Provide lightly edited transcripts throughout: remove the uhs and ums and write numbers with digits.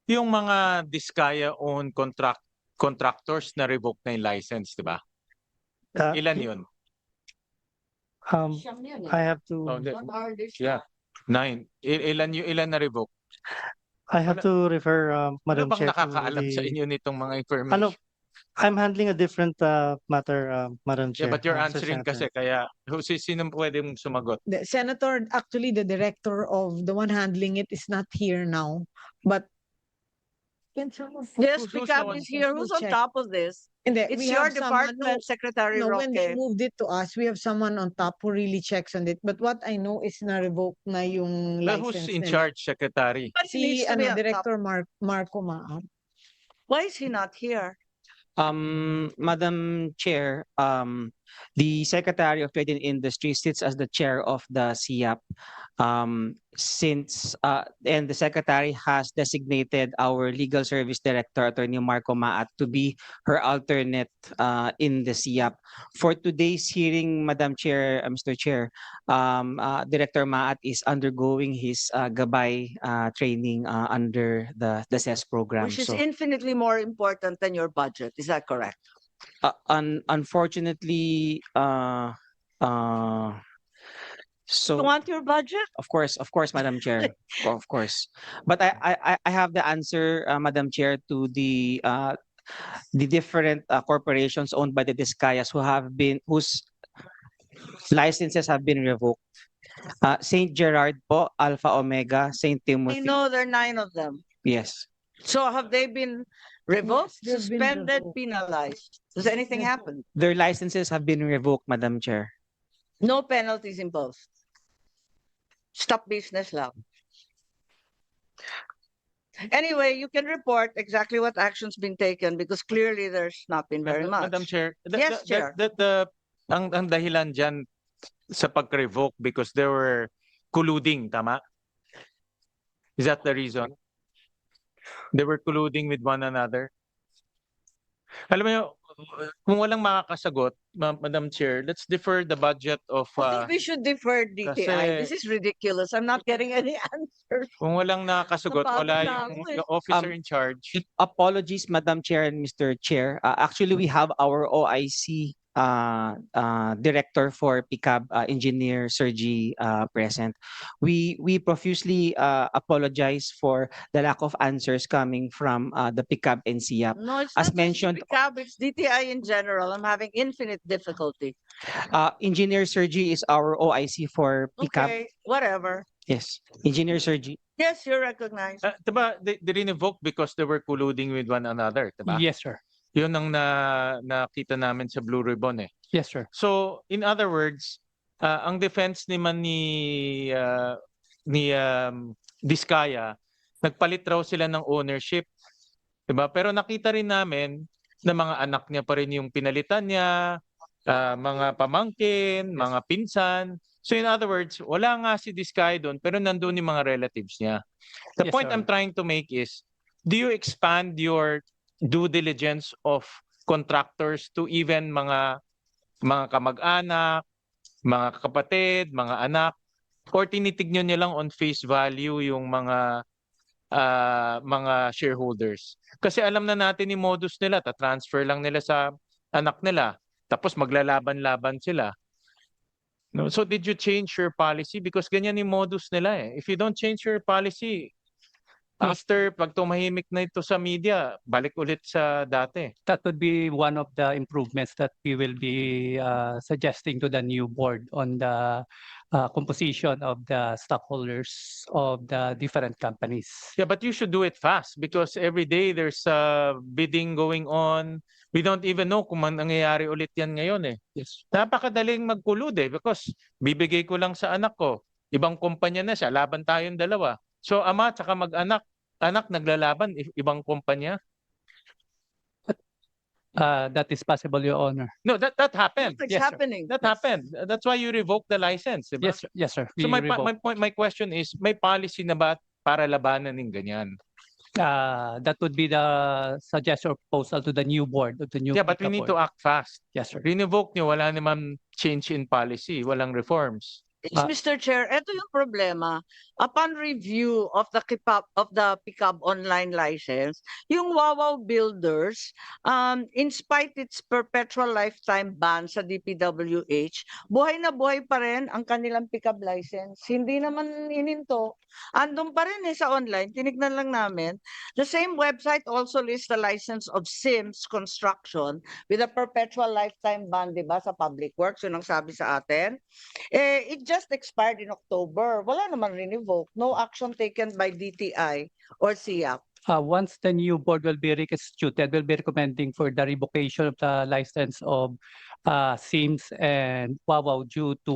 Yung mga Diskaya-owned contractors na revoke na yung license, di ba? Ilan yun? I have Oh, to yeah. 9. Ilan na revoke? refer, Ano Madam bang Chair, to nakakaalam sa the inyo nitong mga information? I'm handling a different matter, Madam Yeah, Chair. but you're Mr. answering Senator. kasi kaya sino pwedeng sumagot? The Senator, actually, the director of the one handling it is not here now, but Yes, Who's the PICAP one- is here. Who's on Check. top of this? Hindi, It's we your have someone department, Secretary no, when they Roque. moved it to us, we have someone on top who really checks on it. But what I know is na-revoke na yung But license who's in nila. charge, Secretary? But he needs Si to be on top. Director Marco Maat. Why is he not here? Madam Chair, the Secretary of Trade and Industry sits as the chair of the SIAP. And the Secretary has designated our Legal Service Director, Attorney Marco Maat, to be her alternate in the SIAP. For today's hearing, Madam Chair, Mr. Chair, Director Maat is undergoing his gabay training under the CES program. Which is So, infinitely more important than your budget. Is that correct? unfortunately, so You want your budget? of course, Madam Chair, of course. But I have the answer, Madam Chair, to the different corporations owned by the Discayas whose licenses have been revoked. Saint Gerard po, Alpha Omega, Saint I Timothy. know there are 9 of them. Yes. So have they been revoked, Yes, they've been suspended, revoked. penalized? Does anything Yes. happen? Their licenses have been revoked, Madam Chair. No penalties imposed. Stop business lang. Anyway, you can report exactly what action's been taken because clearly there's not been very much. Madam Chair, Yes, Chair. ang dahilan dyan sa pag-revoke because they were colluding, tama? Is that the reason? They were colluding with one another? Alam mo, kung walang makakasagot, Madam Chair, let's defer the budget of... I think we should defer DTI. This is ridiculous. I'm not getting any answers. kung walang nakakasagot, Napagod wala na yung ako eh. officer in charge. Apologies, Madam Chair and Mr. Chair. Actually, we have our OIC Director for PICAB, Engineer Sergi, present. We profusely apologize for the lack of answers coming from the PICAB and SIAP. No, it's As not just mentioned- PICAB, it's DTI in general. I'm having infinite difficulty. Engineer Sergi is our OIC for PICAB. Okay, whatever. Yes, Engineer Sergi. Yes, you're recognized. Diba, they revoke because they were colluding with one another, diba? Yes, sir. Yun ang nakita namin sa Blue Ribbon eh. Yes, sir. So, in other words, ang defense naman ni Diskaya, nagpalit raw sila ng ownership. Diba? Pero nakita rin namin na mga anak niya pa rin yung pinalitan niya, mga pamangkin, mga pinsan. So in other words, wala nga si Diskaya doon, pero nandun yung mga relatives niya. The Yes, point sir. I'm trying to make is, do you expand your due diligence of contractors to even mga kamag-anak, mga kapatid, mga anak, or tinitignan niyo lang on face value yung mga shareholders? Kasi alam na natin yung modus nila, ta-transfer lang nila sa anak nila, tapos maglalaban-laban sila. No, so did you change your policy? Because ganyan yung modus nila eh. If you don't change your policy, after pag tumahimik na ito sa media, balik ulit sa dati. That would be one of the improvements that we will be suggesting to the new board on the composition of the stockholders of the different companies. Yeah, but you should do it fast because every day there's bidding going on. We don't even know kung nangyayari ulit yan ngayon eh. Yes. Napakadaling magkulud eh because bibigay ko lang sa anak ko. Ibang kumpanya na siya, laban tayong dalawa. So ama at saka mag-anak, naglalaban, ibang kumpanya. That is possible, Your Honor. No, that happened. What's Yes, sir. happening? That happened. That's why you revoked the license, diba? Yes, sir. Yes, sir. So We revoke. my question is, may policy na ba para labanan ng ganyan? That would be the suggestion or proposal to the new board, of the new Yeah, but we PICA need board. to act fast. Yes, sir. Revoke nyo, wala naman change in policy, walang reforms. Mr. Chair, ito yung problema. upon review of the PICAB online license, yung Wawaw Builders, in spite its perpetual lifetime ban sa DPWH, buhay na buhay pa rin ang kanilang PICAB license. Hindi naman ininto. Andun pa rin sa online, tinignan lang namin. The same website also lists the license of Sims Construction with a perpetual lifetime ban, di ba, sa Public Works, yun ang sabi sa atin. It just expired in October. Wala naman revoke. No action taken by DTI or SIAP. Once the new board will be reconstituted, we'll be recommending for the revocation of the license of Sims and Wawaw due to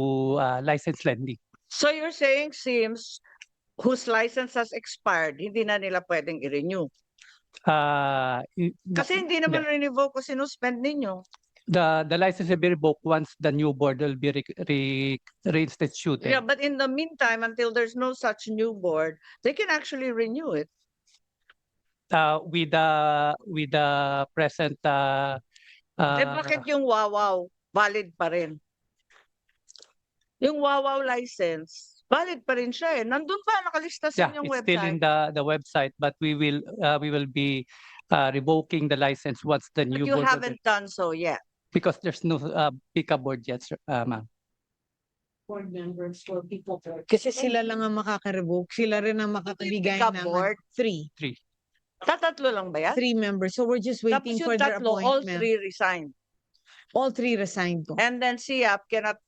license lending. So you're saying Sims, whose license has expired, hindi na nila pwedeng i-renew? Kasi hindi naman revoke o sinuspend ninyo. The license will be revoked once the new board will be reinstituted. Yeah, but in the meantime, until there's no such new board, they can actually renew it. With the present Bakit yung Wawaw valid pa rin? Yung Wawaw license, valid pa rin siya eh. Nandun pa, nakalista sa inyong it's still in website. the website, but we will be revoking the license once the But new you board will be- haven't done so yet. because there's no PICAB board yet, sir, ma'am. Board members for people. Kasi sila lang ang makaka-revoke. Sila rin ang makakabigay Pick-up ng board? three. Tatlo lang ba yan? 3 members. So we're just Tapos waiting yung for their tatlo, all appointment. three resigned. All 3 resigned po. And then SIAP cannot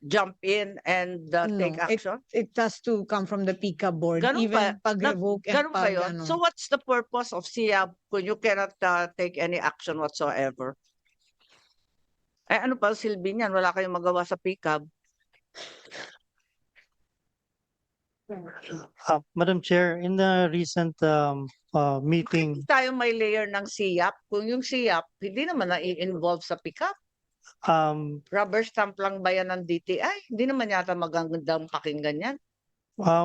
jump in and take No, action? It has to come from the PICA board, Ganun even ba? pag-revoke and Ganun ba pag yun? ano. So what's the purpose of SIAP when you cannot take any action whatsoever? Ano pa silbi niyan? Wala kayong magawa sa PICAB. Madam Chair, in the recent meeting, Bakit tayo may layer ng SIAP? Kung yung SIAP, hindi naman na-involve sa PICAB. Rubber stamp lang ba yan ng DTI? Hindi naman yata magandang pakinggan yan.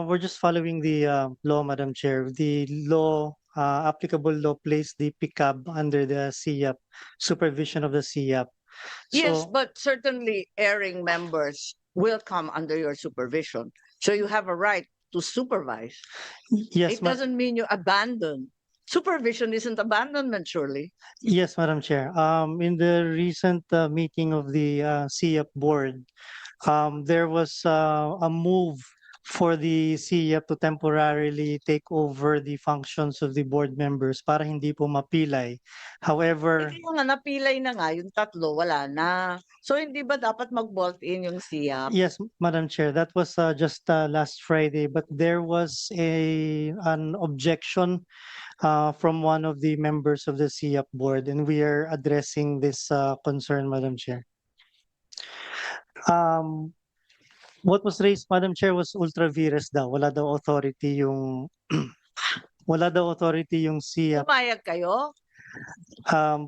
we're just following the law, Madam Chair. The law, applicable law, placed the PICAB under the SIAP, supervision of the SIAP. Yes, So, but certainly erring members will come under your supervision. So you have a right to supervise. yes, It doesn't mean you abandon. Supervision isn't abandonment, surely. yes, Madam Chair. In the recent meeting of the SIAP board, there was a move for the SIAP to temporarily take over the functions of the board members para hindi po mapilay. However, Kaya nga napilay na nga, yung tatlo, wala na. So hindi ba dapat mag-bolt in yung SIAP? yes, Madam Chair, that was just last Friday, but there was an objection from one of the members of the SIAP board, and we are addressing this concern, Madam Chair. What was raised, Madam Chair, was ultra vires daw. Wala daw authority yung wala daw authority yung SIAP. Pumayag kayo?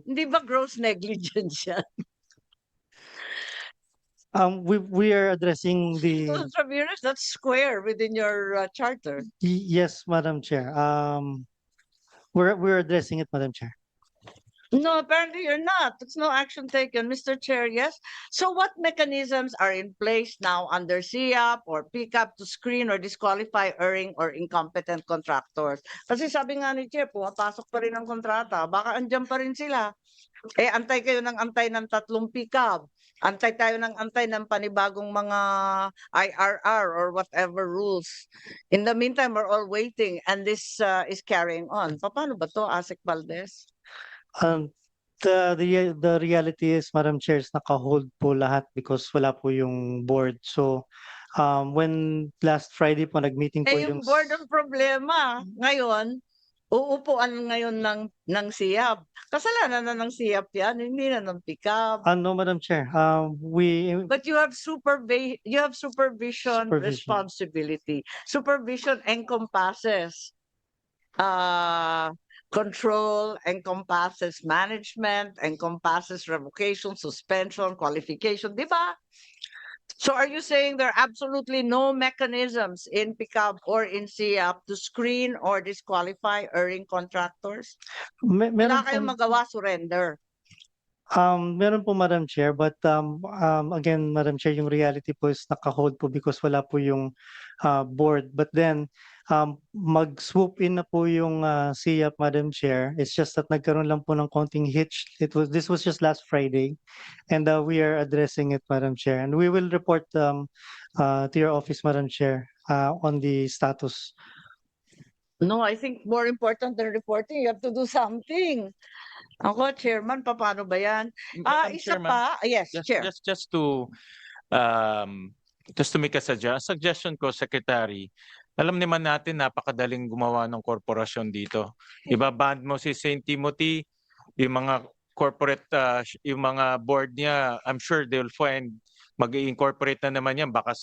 Hindi ba gross negligence yan? We are addressing the Ultra vires, that's square within your charter. yes, Madam Chair. We're addressing it, Madam Chair. No, apparently you're not. There's no action taken. Mr. Chair, yes? So what mechanisms are in place now under SIAP or PICAP to screen or disqualify erring or incompetent contractors? Kasi sabi nga ni Chair, pumapasok pa rin ang kontrata. Baka andyan pa rin sila. Antay kayo ng antay ng 3 PICAP. Antay tayo ng antay ng panibagong mga IRR or whatever rules. In the meantime, we're all waiting and this is carrying on. Paano ba to, Asik Valdez? The reality is, Madam Chair, is naka-hold po lahat because wala po yung board. So, when last Friday po nag-meeting po Yung board ang problema. Ngayon, uupuan ngayon ng SIAP. Kasalanan na ng SIAP yan, hindi na ng PICAP. no, Madam Chair, But you have supervision responsibility. Supervision encompasses control, encompasses management, encompasses revocation, suspension, qualification, di ba? So are you saying there are absolutely no mechanisms in PICAP or in SIAP to screen or disqualify erring contractors? Wala meron kayong po, magawa, surrender. Meron po, Madam Chair, but again, Madam Chair, yung reality po is naka-hold po because wala po yung board. But then, mag-swoop in na po yung SIAP, Madam Chair. It's just that nagkaroon lang po ng konting hitch. This was just last Friday, and we are addressing it, Madam Chair. And we will report to your office, Madam Chair, on the status. No, I think more important than reporting, you have to do something. Ako, Chairman, paano ba yan? Madam Isa Chairman, pa, yes, Chair. just to make a suggestion ko, Secretary, alam naman natin napakadaling gumawa ng korporasyon dito. Ibaband mo si St. Timothy, yung mga corporate, yung mga board niya, I'm sure they'll find mag-incorporate na naman yan, baka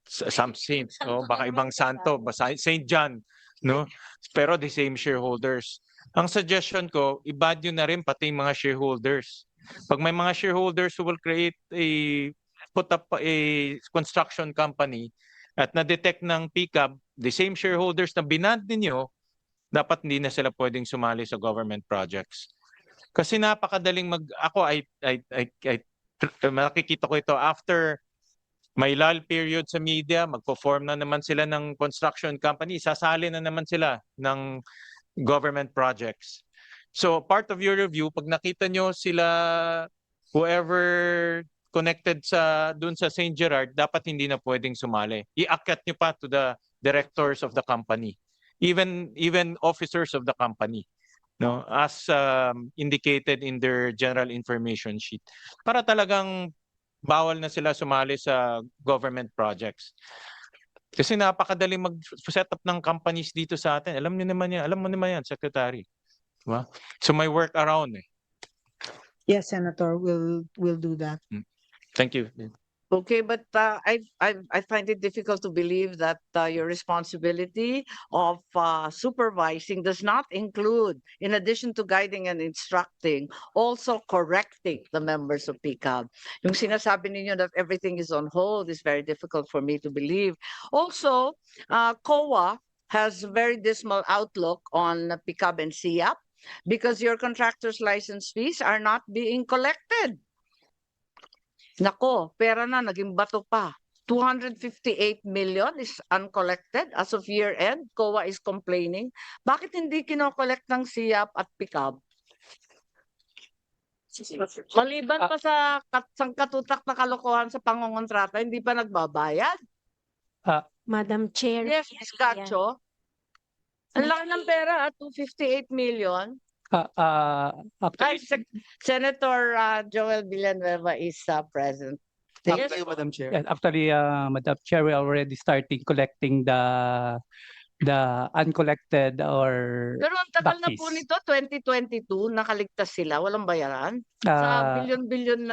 some saints, no? Baka ibang santo, basta St. John, no? Pero the same shareholders. Ang suggestion ko, i-band nyo na rin pati yung mga shareholders. Pag may mga shareholders who will put up a construction company at na-detect ng PCAB, the same shareholders na binand ninyo, dapat hindi na sila pwedeng sumali sa government projects. Kasi napakadaling nakikita ko ito after may lull period sa media, magpo-form na naman sila ng construction company, sasali na naman sila ng government projects. So part of your review, pag nakita nyo sila, whoever connected dun sa St. Gerard, dapat hindi na pwedeng sumali. Iakyat nyo pa to the directors of the company, even officers of the company, no, as indicated in their general information sheet, para talagang bawal na sila sumali sa government projects. Kasi napakadaling mag-set up ng companies dito sa atin. Alam mo naman yan, Secretary. Diba? So may work around eh. Yes, Senator, we'll do that. Thank you. Okay, but I find it difficult to believe that your responsibility of supervising does not include, in addition to guiding and instructing, also correcting the members of PCAB. Yung sinasabi ninyo that everything is on hold is very difficult for me to believe. Also, COA has a very dismal outlook on PCAB and SIAP because your contractors' license fees are not being collected. Nako, pera na, naging bato pa. 258 million is uncollected as of year end. COA is complaining. Bakit hindi kinokollect ng SIAP at PCAB? Maliban pa sa katutak na kalokohan sa pangongontrata, hindi pa nagbabayad? Madam Chair. Yes, Ms. Gacho. Ang laki ng pera, 258 million. Actually, Senator Joel Villanueva is present. Yes. Madam Chair. Actually, Madam Chair, we are already starting collecting the uncollected or Pero ang tagal na po back fees. nito, 2022, nakaligtas sila, walang bayaran. Sa Uh, bilyon-bilyon